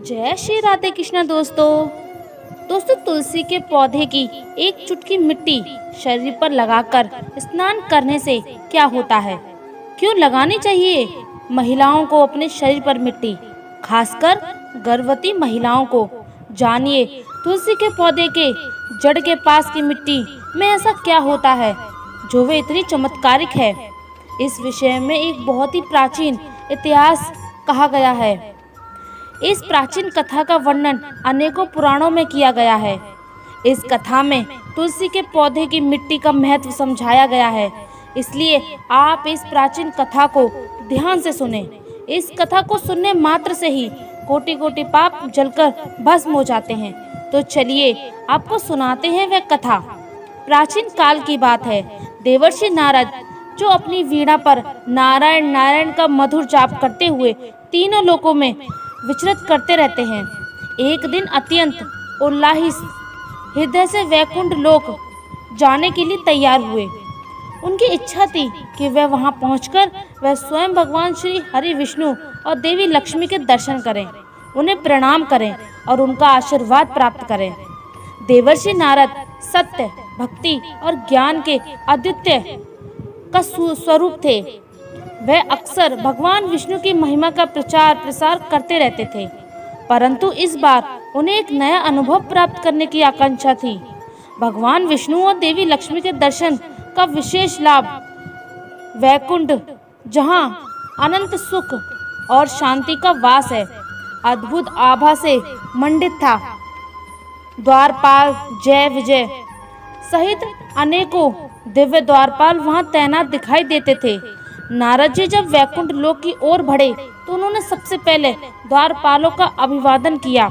जय श्री राधे कृष्ण दोस्तों। तुलसी के पौधे की एक चुटकी मिट्टी शरीर पर लगाकर स्नान करने से क्या होता है? क्यों लगानी चाहिए महिलाओं को अपने शरीर पर मिट्टी, खासकर गर्भवती महिलाओं को? जानिए तुलसी के पौधे के जड़ के पास की मिट्टी में ऐसा क्या होता है जो वे इतनी चमत्कारिक है। इस विषय में एक बहुत ही प्राचीन इतिहास कहा गया है। इस प्राचीन कथा का वर्णन अनेकों पुराणों में किया गया है। इस कथा में तुलसी के पौधे की मिट्टी का महत्व समझाया गया है, इसलिए आप इस प्राचीन कथा को ध्यान से सुने। इस कथा को सुनने मात्र से ही कोटि कोटि पाप जलकर भस्म हो जाते हैं। तो चलिए आपको सुनाते हैं वह कथा। प्राचीन काल की बात है। देवर्षि नारद जो अपनी वीणा पर नारायण नारायण का मधुर जाप करते हुए तीनों लोकों में विचरित करते रहते हैं। एक दिन अत्यंत उल्लासित हृदय से वैकुंठ लोक जाने के लिए तैयार हुए। उनकी इच्छा थी कि वह वहां पहुंचकर वह स्वयं भगवान श्री हरि विष्णु और देवी लक्ष्मी के दर्शन करें, उन्हें प्रणाम करें और उनका आशीर्वाद प्राप्त करें। देवर्षि नारद सत्य, भक्ति और ज्ञान के अद्वितीय का स्वरूप थे। वह अक्सर भगवान विष्णु की महिमा का प्रचार प्रसार करते रहते थे, परंतु इस बार उन्हें एक नया अनुभव प्राप्त करने की आकांक्षा थी। भगवान विष्णु और देवी लक्ष्मी के दर्शन का विशेष लाभ वैकुंठ, जहां अनंत सुख और शांति का वास है, अद्भुत आभा से मंडित था। द्वारपाल जय विजय सहित अनेकों दिव्य द्वारपाल वहां तैनात दिखाई देते थे। नारद जी जब वैकुंठ लोक की ओर बढ़े तो उन्होंने सबसे पहले द्वारपालों का अभिवादन किया।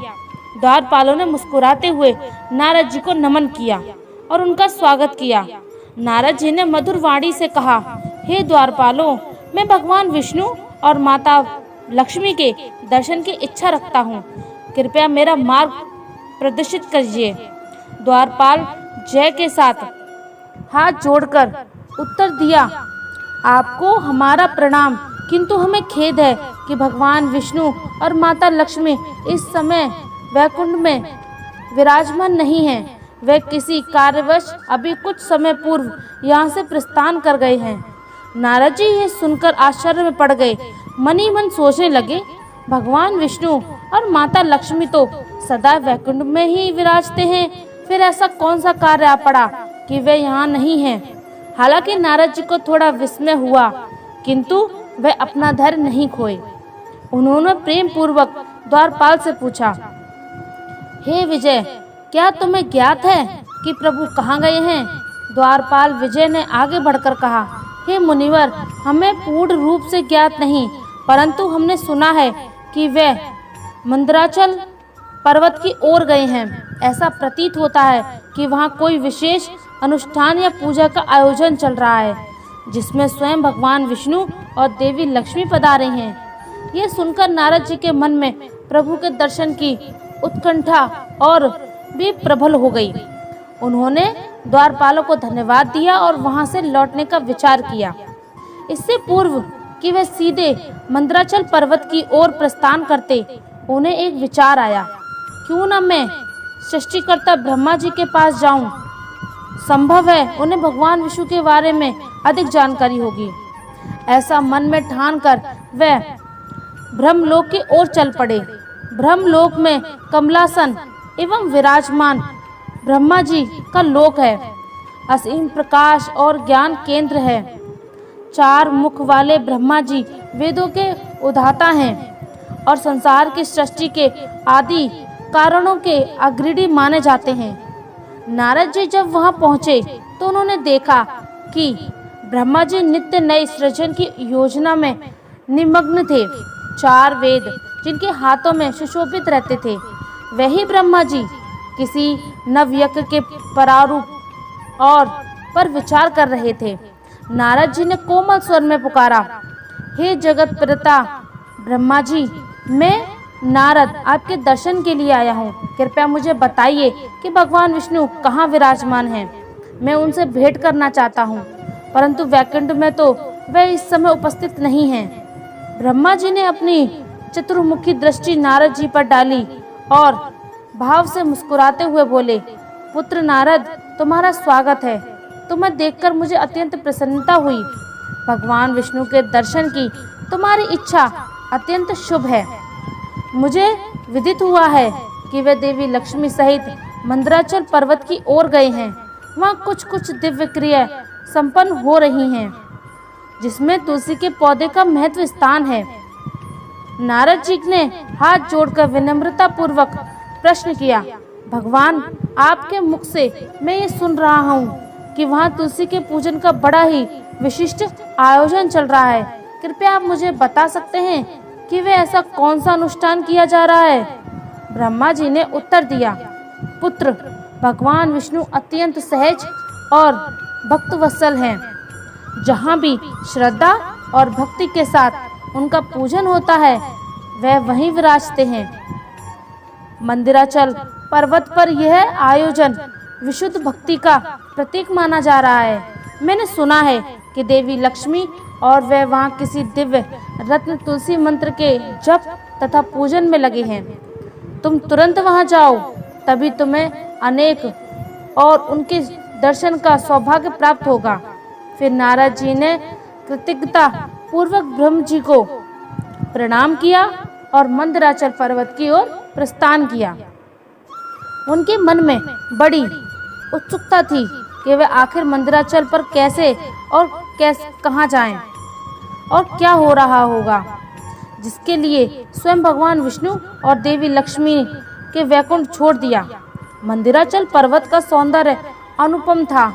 द्वारपालों ने मुस्कुराते हुए नारद जी को नमन किया और उनका स्वागत किया। नारद जी ने मधुर वाणी से कहा, हे द्वारपालों, मैं भगवान विष्णु और माता लक्ष्मी के दर्शन की इच्छा रखता हूँ, कृपया मेरा मार्ग प्रदर्शित कीजिए। द्वारपाल जय के साथ हाथ जोड़कर उत्तर दिया, आपको हमारा प्रणाम, किंतु हमें खेद है कि भगवान विष्णु और माता लक्ष्मी इस समय वैकुंठ में विराजमान नहीं हैं। वे किसी कार्यवश अभी कुछ समय पूर्व यहाँ से प्रस्थान कर गए हैं। नारद जी ये सुनकर आश्चर्य में पड़ गए। मन ही मन सोचने लगे, भगवान विष्णु और माता लक्ष्मी तो सदा वैकुंठ में ही विराजते हैं, फिर ऐसा कौन सा कार्य आ पड़ा कि वे यहाँ नहीं हैं। हालांकि नारद जी को थोड़ा विस्मय हुआ, किंतु वे अपना धैर्य नहीं खोए। उन्होंने प्रेम पूर्वक द्वारपाल से पूछा, हे विजय, क्या तुम्हें ज्ञात है कि प्रभु कहाँ गए हैं? द्वारपाल विजय ने आगे बढ़कर कहा, हे मुनिवर, हमें पूर्ण रूप से ज्ञात नहीं, परंतु हमने सुना है कि वे मंदराचल पर्वत की ओर गए हैं। ऐसा प्रतीत होता है कि वहाँ कोई विशेष अनुष्ठान या पूजा का आयोजन चल रहा है, जिसमें स्वयं भगवान विष्णु और देवी लक्ष्मी पधारे हैं। ये सुनकर नारद जी के मन में प्रभु के दर्शन की उत्कंठा और भी प्रबल हो गई। उन्होंने द्वारपालों को धन्यवाद दिया और वहां से लौटने का विचार किया। इससे पूर्व कि वे सीधे मंदराचल पर्वत की ओर प्रस्थान करते, उन्हें एक विचार आया, क्यों न मैं सृष्टिकर्ता ब्रह्मा जी के पास जाऊं। संभव है उन्हें भगवान विष्णु के बारे में अधिक जानकारी होगी। ऐसा मन में ठानकर वे ब्रह्मलोक की ओर चल पड़े। ब्रह्मलोक में कमलासन एवं विराजमान ब्रह्मा जी का लोक है। असीम प्रकाश और ज्ञान केंद्र है। 4 मुख वाले ब्रह्मा जी वेदों के उद्धाता हैं और संसार की सृष्टि के आदि कारणों के अग्रणी माने जाते हैं। नारद जी जब वहां पहुंचे तो उन्होंने देखा कि ब्रह्मा जी नित्य नए सृजन की योजना में निमग्न थे। 4 वेद जिनके हाथों में सुशोभित रहते थे, वही ब्रह्मा जी किसी नवयज्ञ के प्रारूप और पर विचार कर रहे थे। नारद जी ने कोमल स्वर में पुकारा, हे जगत पिता ब्रह्मा जी, मैं नारद आपके दर्शन के लिए आया हूँ। कृपया मुझे बताइए कि भगवान विष्णु कहाँ विराजमान हैं। मैं उनसे भेंट करना चाहता हूँ, परंतु वैकुंठ में तो वे इस समय उपस्थित नहीं हैं। ब्रह्मा जी ने अपनी चतुर्मुखी दृष्टि नारद जी पर डाली और भाव से मुस्कुराते हुए बोले, पुत्र नारद, तुम्हारा स्वागत है। तुम्हें देखकर मुझे अत्यंत प्रसन्नता हुई। भगवान विष्णु के दर्शन की तुम्हारी इच्छा अत्यंत शुभ है। मुझे विदित हुआ है कि वे देवी लक्ष्मी सहित मंदराचल पर्वत की ओर गए हैं। वहाँ कुछ दिव्य क्रिया संपन्न हो रही हैं, जिसमें तुलसी के पौधे का महत्व स्थान है। नारद जी ने हाथ जोड़कर विनम्रता पूर्वक प्रश्न किया, भगवान, आपके मुख से मैं ये सुन रहा हूँ कि वहाँ तुलसी के पूजन का बड़ा ही विशिष्ट आयोजन चल रहा है। कृपया आप मुझे बता सकते हैं कि वे ऐसा कौन सा अनुष्ठान किया जा रहा है? ब्रह्मा जी ने उत्तर दिया, पुत्र, भगवान विष्णु अत्यंत सहज और भक्तवत्सल हैं। जहाँ भी श्रद्धा और भक्ति के साथ उनका पूजन होता है, वह वहीं विराजते हैं। मंदिराचल पर्वत पर यह आयोजन विशुद्ध भक्ति का प्रतीक माना जा रहा है। मैंने सुना है कि देवी लक्ष्मी और वह वहाँ किसी दिव्य रत्न तुलसी मंत्र के जप तथा पूजन में लगे हैं। तुम तुरंत वहाँ जाओ, तभी तुम्हें अनेक और उनके दर्शन का सौभाग्य प्राप्त होगा। फिर नारद जी ने कृतज्ञता पूर्वक ब्रह्म जी को प्रणाम किया और मंदराचल पर्वत की ओर प्रस्थान किया। उनके मन में बड़ी उत्सुकता थी कि वे आखिर मंदराचल पर कैसे कहाँ जाएं और क्या हो रहा होगा, जिसके लिए स्वयं भगवान विष्णु और देवी लक्ष्मी के वैकुंठ छोड़ दिया। मंदिराचल पर्वत का सौंदर्य अनुपम था।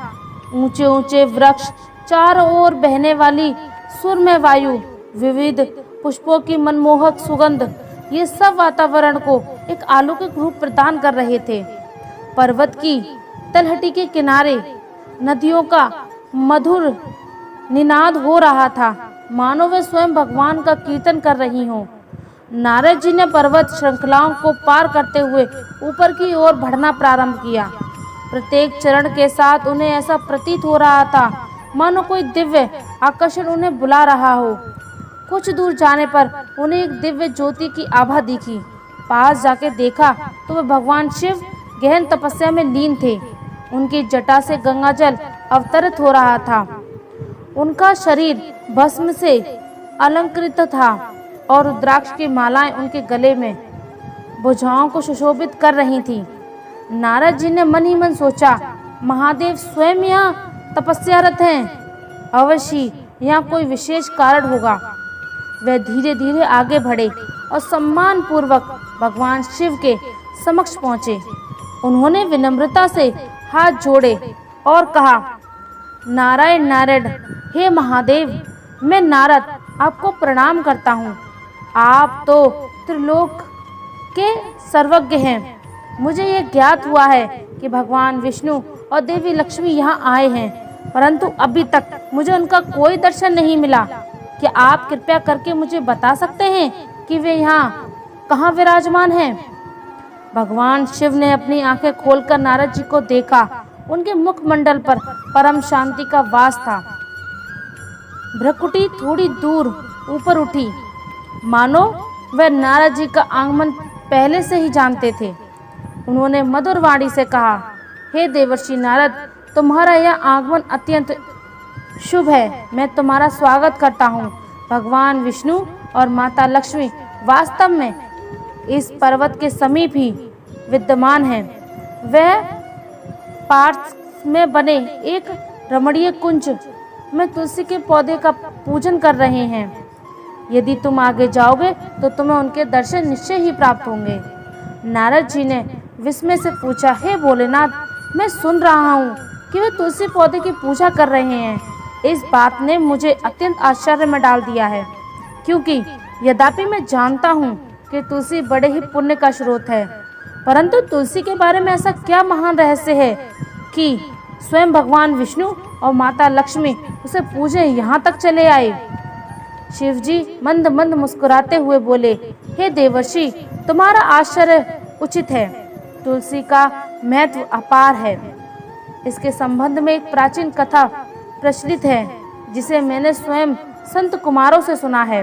ऊंचे ऊंचे वृक्ष, चारों ओर बहने वाली सुरमय वायु, विविध पुष्पों की मनमोहक सुगंध, ये सब वातावरण को एक अलौकिक रूप प्रदान कर रहे थे। पर्वत की तलहटी के किनारे नदियों का मधुर निनाद हो रहा था, मानो वे स्वयं भगवान का कीर्तन कर रही हों। नारद जी ने पर्वत श्रृंखलाओं को पार करते हुए ऊपर की ओर बढ़ना प्रारंभ किया। प्रत्येक चरण के साथ उन्हें ऐसा प्रतीत हो रहा था मानो कोई दिव्य आकर्षण उन्हें बुला रहा हो। कुछ दूर जाने पर उन्हें एक दिव्य ज्योति की आभा दिखी। पास जाके देखा तो वे भगवान शिव गहन तपस्या में लीन थे। उनकी जटा से गंगाजल अवतरित हो रहा था। उनका शरीर भस्म से अलंकृत था और रुद्राक्ष की मालाएं उनके गले में भुजाओं को सुशोभित कर रही थीं। नारद जी ने मन ही मन सोचा, महादेव स्वयं यहाँ तपस्यारत हैं। अवश्य यहाँ कोई विशेष कारण होगा। वे धीरे धीरे आगे बढ़े और सम्मान पूर्वक भगवान शिव के समक्ष पहुँचे। उन्होंने विनम्रता से हाथ जोड़े और कहा, नारायण नारायण, हे महादेव, मैं नारद आपको प्रणाम करता हूँ। आप तो त्रिलोक के सर्वज्ञ हैं। मुझे ये ज्ञात हुआ है कि भगवान विष्णु और देवी लक्ष्मी यहाँ आए हैं, परंतु अभी तक मुझे उनका कोई दर्शन नहीं मिला। क्या आप कृपया करके मुझे बता सकते हैं कि वे यहाँ कहाँ विराजमान हैं? भगवान शिव ने अपनी आंखें खोलकर नारद जी को देखा। उनके मुखमंडल पर परम शांति का वास था। भ्रुकुटी थोड़ी दूर ऊपर उठी, मानो वह नारद जी का आगमन पहले से ही जानते थे। उन्होंने मधुर वाणी से कहा, हे देवर्षि नारद, तुम्हारा यह आगमन अत्यंत शुभ है। मैं तुम्हारा स्वागत करता हूँ। भगवान विष्णु और माता लक्ष्मी वास्तव में इस पर्वत के समीप ही विद्यमान हैं। वह पार्थ में बने एक रमणीय कुंज में तुलसी के पौधे का पूजन कर रहे हैं। यदि तुम आगे जाओगे तो तुम्हें उनके दर्शन निश्चय ही प्राप्त होंगे। नारद जी ने विस्मय से पूछा, हे भोलेनाथ, मैं सुन रहा हूँ कि वे तुलसी पौधे की पूजा कर रहे हैं। इस बात ने मुझे अत्यंत आश्चर्य में डाल दिया है, क्योंकि यद्यपि मैं जानता हूँ कि तुलसी बड़े ही पुण्य का स्रोत है, परंतु तुलसी के बारे में ऐसा क्या महान रहस्य है कि स्वयं भगवान विष्णु और माता लक्ष्मी उसे पूजे यहाँ तक चले आए। शिव जी मंद मंद मुस्कुराते हुए बोले, हे देवर्षि, तुम्हारा आश्चर्य उचित है। तुलसी का महत्व अपार है। इसके संबंध में एक प्राचीन कथा प्रचलित है, जिसे मैंने स्वयं संत कुमारों से सुना है।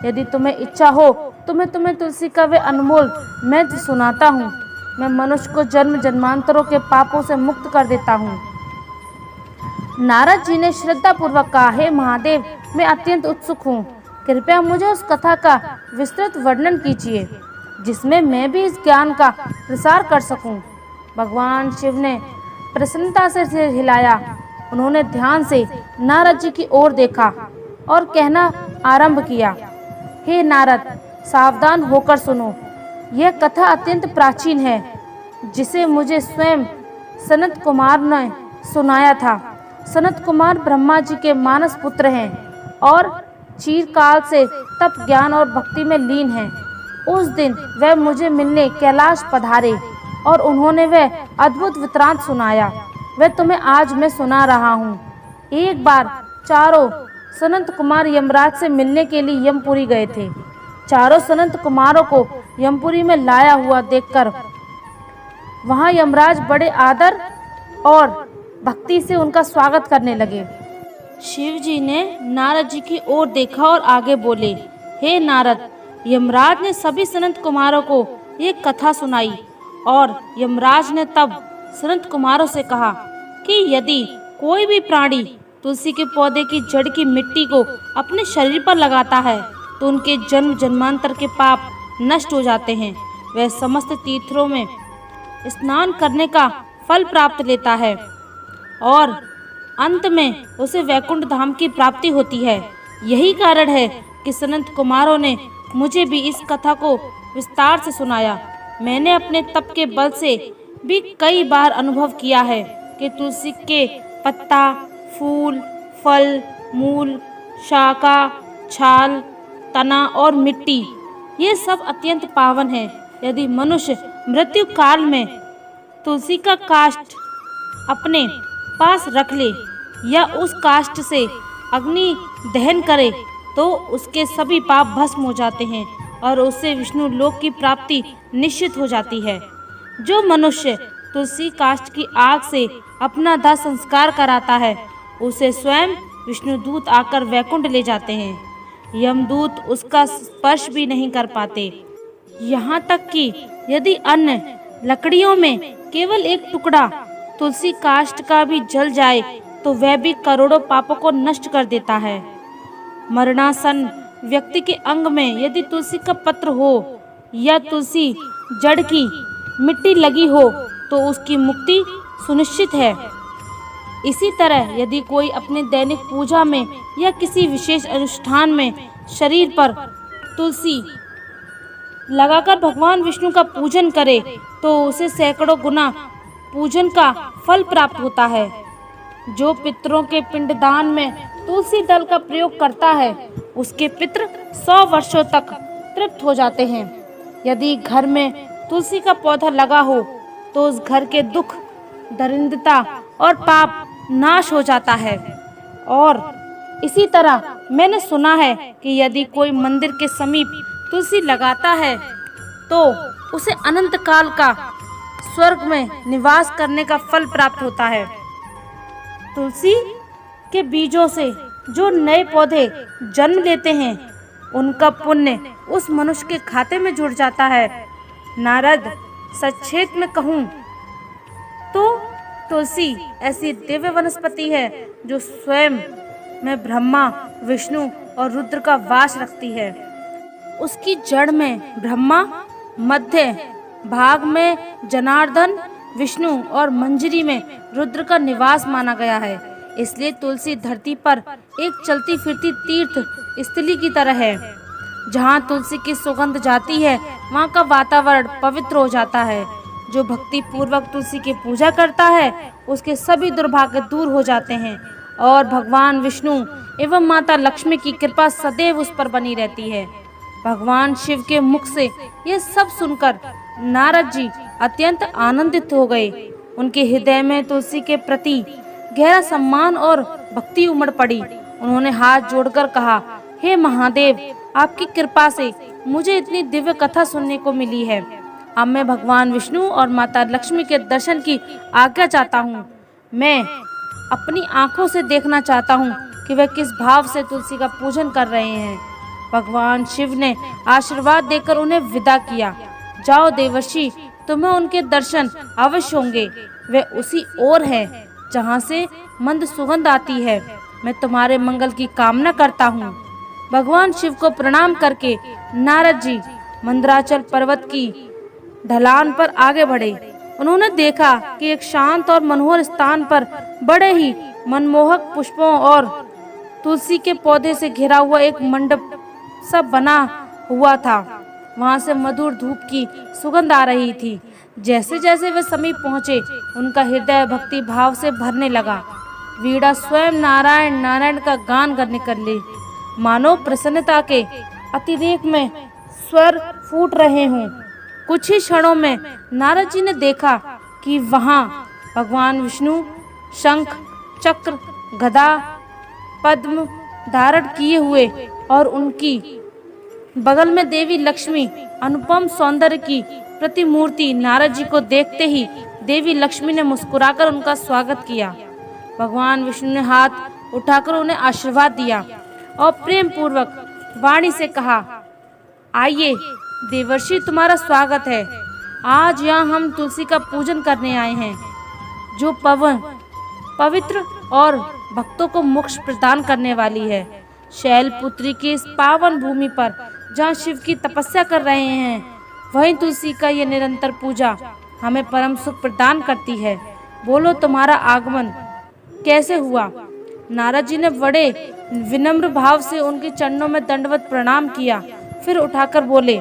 यदि तुम्हें इच्छा हो तो तुम्हें तुलसी का वे अनमोल मंत्र सुनाता हूँ। मैं मनुष्य को जन्म जन्मांतरों के पापों से मुक्त कर देता हूँ। नारद जी ने श्रद्धा पूर्वक कहा, हे महादेव, मैं अत्यंत उत्सुक हूँ। कृपया मुझे उस कथा का विस्तृत वर्णन कीजिए जिसमें मैं भी इस ज्ञान का प्रसार कर सकूं। भगवान शिव ने प्रसन्नता से सिर हिलाया। उन्होंने ध्यान से नारद जी की ओर देखा और कहना आरंभ किया, हे नारद, सावधान होकर सुनो। यह कथा अत्यंत प्राचीन है, जिसे मुझे स्वयं सनत कुमार ने सुनाया था। सनत कुमार ब्रह्मा जी के मानस पुत्र हैं और चिरकाल से तप, ज्ञान और भक्ति में लीन हैं। उस दिन वह मुझे मिलने कैलाश पधारे और उन्होंने वह अद्भुत वृत्तांत सुनाया। वह तुम्हें आज मैं सुना रहा हूँ। एक बार चारों सनत कुमार यमराज से मिलने के लिए यमपुरी गए थे। चारों सनत कुमारों को यमपुरी में लाया हुआ देखकर वहाँ यमराज बड़े आदर और भक्ति से उनका स्वागत करने लगे। शिव जी ने नारद जी की ओर देखा और आगे बोले, हे नारद, यमराज ने सभी सनत कुमारों को एक कथा सुनाई और यमराज ने तब सनत कुमारों से कहा कि यदि कोई भी प्राणी तुलसी के पौधे की जड़ की मिट्टी को अपने शरीर पर लगाता है तो उनके जन्म जन्मांतर के पाप नष्ट हो जाते हैं। वह समस्त तीर्थों में स्नान करने का फल प्राप्त लेता है और अंत में उसे वैकुंठ धाम की प्राप्ति होती है। यही कारण है कि सनत कुमारों ने मुझे भी इस कथा को विस्तार से सुनाया। मैंने अपने तप के बल से भी कई बार अनुभव किया है कि तुलसी के पत्ता, फूल, फल, मूल, शाखा, छाल, तना और मिट्टी, ये सब अत्यंत पावन है। यदि मनुष्य मृत्यु काल में तुलसी का काष्ठ अपने पास रख ले या उस काष्ठ से अग्नि दहन करे तो उसके सभी पाप भस्म हो जाते हैं और उससे विष्णु लोक की प्राप्ति निश्चित हो जाती है। जो मनुष्य तुलसी काष्ठ की आग से अपना दाह संस्कार कराता है उसे स्वयं विष्णु दूत आकर वैकुंठ ले जाते हैं। यमदूत उसका स्पर्श भी नहीं कर पाते। यहाँ तक कि यदि अन्य लकड़ियों में केवल एक टुकड़ा तुलसी काष्ठ का भी जल जाए तो वह भी करोड़ों पापों को नष्ट कर देता है। मरणासन व्यक्ति के अंग में यदि तुलसी का पत्र हो या तुलसी जड़ की मिट्टी लगी हो तो उसकी मुक्ति सुनिश्चित है। इसी तरह यदि कोई अपने दैनिक पूजा में या किसी विशेष अनुष्ठान में शरीर पर तुलसी लगाकर भगवान विष्णु का पूजन करे तो उसे सैकड़ों गुना पूजन का फल प्राप्त होता है। जो पितरों के पिंडदान में तुलसी दल का प्रयोग करता है उसके पितृ 100 वर्षों तक तृप्त हो जाते हैं। यदि घर में तुलसी का पौधा लगा हो तो उस घर के दुख, दरिद्रता और पाप नाश हो जाता है। और इसी तरह मैंने सुना है कि यदि कोई मंदिर के समीप तुलसी लगाता है तो उसे अनंत काल का स्वर्ग में निवास करने का फल प्राप्त होता है। तुलसी के बीजों से जो नए पौधे जन्म लेते हैं उनका पुण्य उस मनुष्य के खाते में जुड़ जाता है। नारद, संक्षेप में कहूँ तो तुलसी ऐसी दिव्य वनस्पति है जो स्वयं में ब्रह्मा, विष्णु और रुद्र का वास रखती है। उसकी जड़ में ब्रह्मा, मध्य भाग में जनार्दन, विष्णु और मंजरी में रुद्र का निवास माना गया है। इसलिए तुलसी धरती पर एक चलती फिरती तीर्थ स्थली की तरह है। जहाँ तुलसी की सुगंध जाती है वहाँ का वातावरण पवित्र हो जाता है। जो भक्ति पूर्वक तुलसी की पूजा करता है उसके सभी दुर्भाग्य दूर हो जाते हैं और भगवान विष्णु एवं माता लक्ष्मी की कृपा सदैव उस पर बनी रहती है। भगवान शिव के मुख से यह सब सुनकर नारद जी अत्यंत आनंदित हो गए। उनके हृदय में तुलसी के प्रति गहरा सम्मान और भक्ति उमड़ पड़ी। उन्होंने हाथ जोड़कर कहा, हे महादेव, आपकी कृपा से मुझे इतनी दिव्य कथा सुनने को मिली है। अब मैं भगवान विष्णु और माता लक्ष्मी के दर्शन की आज्ञा चाहता हूँ। मैं अपनी आंखों से देखना चाहता हूँ कि वह किस भाव से तुलसी का पूजन कर रहे हैं। भगवान शिव ने आशीर्वाद देकर उन्हें विदा किया। जाओ देवर्षि, तुम्हें उनके दर्शन अवश्य होंगे। वे उसी ओर है जहाँ से मंद सुगंध आती है। मैं तुम्हारे मंगल की कामना करता हूँ। भगवान शिव को प्रणाम करके नारद जी मंदराचल पर्वत की ढलान पर आगे बढ़े। उन्होंने देखा कि एक शांत और मनोहर स्थान पर बड़े ही मनमोहक पुष्पों और तुलसी के पौधे से घिरा हुआ एक मंडप सब बना हुआ था। वहां से मधुर धूप की सुगंध आ रही थी। जैसे जैसे वे समीप पहुंचे, उनका हृदय भक्ति भाव से भरने लगा। वीणा स्वयं नारायण नारायण का गान करने कर ली, मानो प्रसन्नता के अतिरेक में स्वर फूट रहे हों। कुछ ही क्षणों में नारद जी ने देखा कि वहां भगवान विष्णु शंख चक्र गदा पद्म धारण किए हुए और उनकी बगल में देवी लक्ष्मी अनुपम सौंदर्य की प्रतिमूर्ति। नारद जी को देखते ही देवी लक्ष्मी ने मुस्कुराकर उनका स्वागत किया। भगवान विष्णु ने हाथ उठाकर उन्हें आशीर्वाद दिया और प्रेम पूर्वक वाणी से कहा, आइए देवर्षि, तुम्हारा स्वागत है। आज यहाँ हम तुलसी का पूजन करने आए हैं, जो पवित्र और भक्तों को मोक्ष प्रदान करने वाली है। शैलपुत्री की इस पावन भूमि पर जहाँ शिव की तपस्या कर रहे हैं, वहीं तुलसी का ये निरंतर पूजा हमें परम सुख प्रदान करती है। बोलो, तुम्हारा आगमन कैसे हुआ? नारद जी ने बड़े विनम्र भाव से उनके चरणों में दंडवत प्रणाम किया। फिर उठाकर बोले,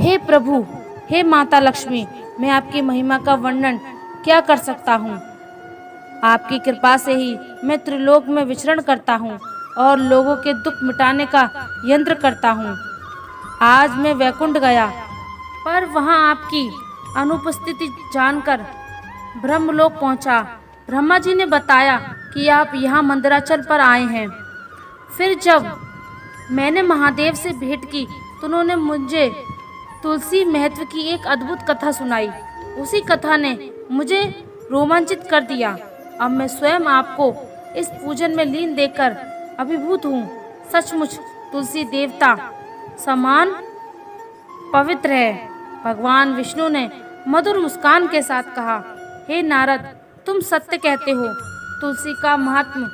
हे प्रभु, हे माता लक्ष्मी, मैं आपकी महिमा का वर्णन क्या कर सकता हूँ। आपकी कृपा से ही मैं त्रिलोक में विचरण करता हूँ और लोगों के दुख मिटाने का यंत्र करता हूँ। आज मैं वैकुंठ गया, पर वहाँ आपकी अनुपस्थिति जानकर ब्रह्मलोक पहुँचा। ब्रह्मा जी ने बताया कि आप यहाँ मंदराचल पर आए हैं। फिर जब मैंने महादेव से भेंट की तो उन्होंने मुझे तुलसी महत्व की एक अद्भुत कथा सुनाई। उसी कथा ने मुझे रोमांचित कर दिया। अब मैं स्वयं आपको इस पूजन में लीन देखकर अभिभूत हूँ। सचमुच तुलसी देवता समान पवित्र है। भगवान विष्णु ने मधुर मुस्कान के साथ कहा, हे नारद, तुम सत्य कहते हो। तुलसी का महात्म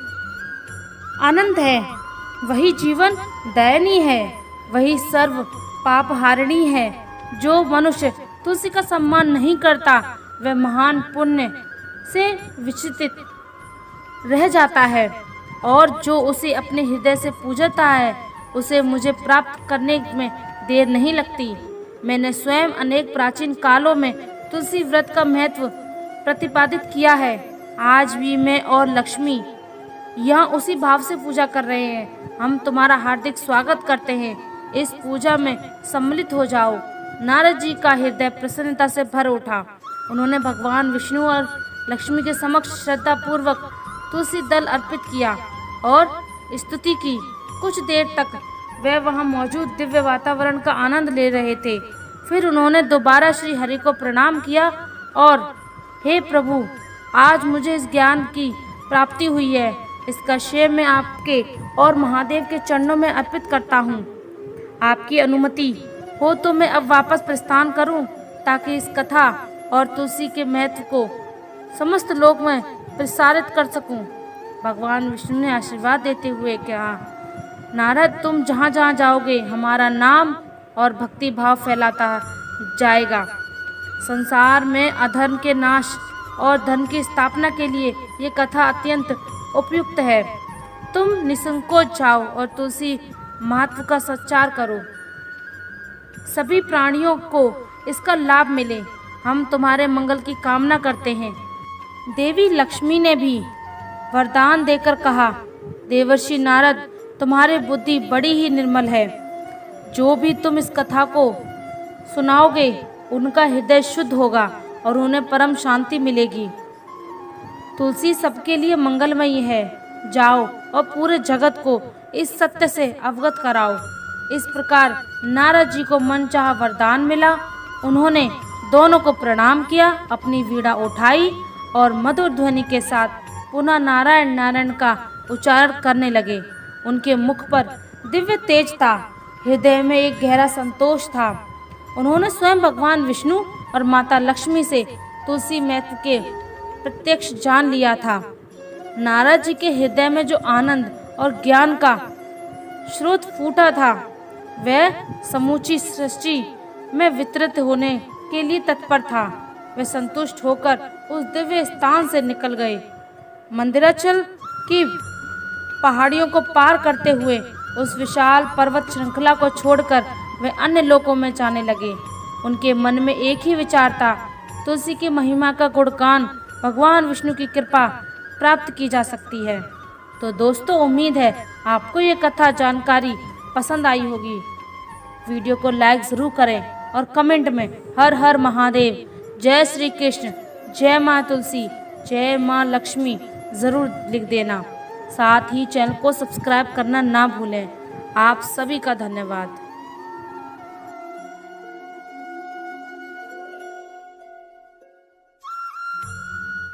आनंद है, वही जीवन दयनीय है, वही सर्व पाप हारिणी है। जो मनुष्य तुलसी का सम्मान नहीं करता, वह महान पुण्य से विचलित रह जाता है, और जो उसे अपने हृदय से पूजता है, उसे मुझे प्राप्त करने में देर नहीं लगती। मैंने स्वयं अनेक प्राचीन कालों में तुलसी व्रत का महत्व प्रतिपादित किया है। आज भी मैं और लक्ष्मी यहाँ उसी भाव से पूजा कर रहे हैं। हम तुम्हारा हार्दिक स्वागत करते हैं। इस पूजा में सम्मिलित हो जाओ। नारद जी का हृदय प्रसन्नता से भर उठा। उन्होंने भगवान विष्णु और लक्ष्मी के समक्ष श्रद्धा पूर्वक तुलसी दल अर्पित किया और स्तुति की। कुछ देर तक वे वहां मौजूद दिव्य वातावरण का आनंद ले रहे थे। फिर उन्होंने दोबारा श्री हरि को प्रणाम किया और, हे प्रभु, आज मुझे इस ज्ञान की प्राप्ति हुई है। इसका श्रेय मैं आपके और महादेव के चरणों में अर्पित करता हूँ। आपकी अनुमति हो तो मैं अब वापस प्रस्थान करूं, ताकि इस कथा और तुलसी के महत्व को समस्त लोक में प्रसारित कर सकूं। भगवान विष्णु ने आशीर्वाद देते हुए कहा, नारद, तुम जहाँ जहाँ जाओगे, हमारा नाम और भक्ति भाव फैलाता जाएगा। संसार में अधर्म के नाश और धर्म की स्थापना के लिए ये कथा अत्यंत उपयुक्त है। तुम निसंकोच जाओ और तुलसी महत्व का सच्चार करो। सभी प्राणियों को इसका लाभ मिले। हम तुम्हारे मंगल की कामना करते हैं। देवी लक्ष्मी ने भी वरदान देकर कहा, देवर्षि नारद, तुम्हारी बुद्धि बड़ी ही निर्मल है। जो भी तुम इस कथा को सुनाओगे, उनका हृदय शुद्ध होगा और उन्हें परम शांति मिलेगी। तुलसी सबके लिए मंगलमयी है। जाओ और पूरे जगत को इस सत्य से अवगत कराओ। इस प्रकार नारद जी को मनचाहा वरदान मिला। उन्होंने दोनों को प्रणाम किया, अपनी वीणा उठाई और मधुर ध्वनि के साथ पुनः नारायण नारायण का उच्चारण करने लगे। उनके मुख पर दिव्य तेज था, हृदय में एक गहरा संतोष था। उन्होंने स्वयं भगवान विष्णु और माता लक्ष्मी से तुलसी महत्व के प्रत्यक्ष जान लिया था। नारद जी के हृदय में जो आनंद और ज्ञान का स्रोत फूटा था, वह समूची सृष्टि में वितरित होने के लिए तत्पर था। वे संतुष्ट होकर उस दिव्य स्थान से निकल गए। मंदिराचल की पहाड़ियों को पार करते हुए उस विशाल पर्वत श्रृंखला को छोड़कर वे अन्य लोकों में जाने लगे। उनके मन में एक ही विचार था, तुलसी की महिमा का गुणगान भगवान विष्णु की कृपा प्राप्त की जा सकती है। तो दोस्तों, उम्मीद है आपको ये कथा जानकारी पसंद आई होगी। वीडियो को लाइक ज़रूर करें और कमेंट में हर हर महादेव, जय श्री कृष्ण, जय माँ तुलसी, जय माँ लक्ष्मी ज़रूर लिख देना। साथ ही चैनल को सब्सक्राइब करना ना भूलें। आप सभी का धन्यवाद।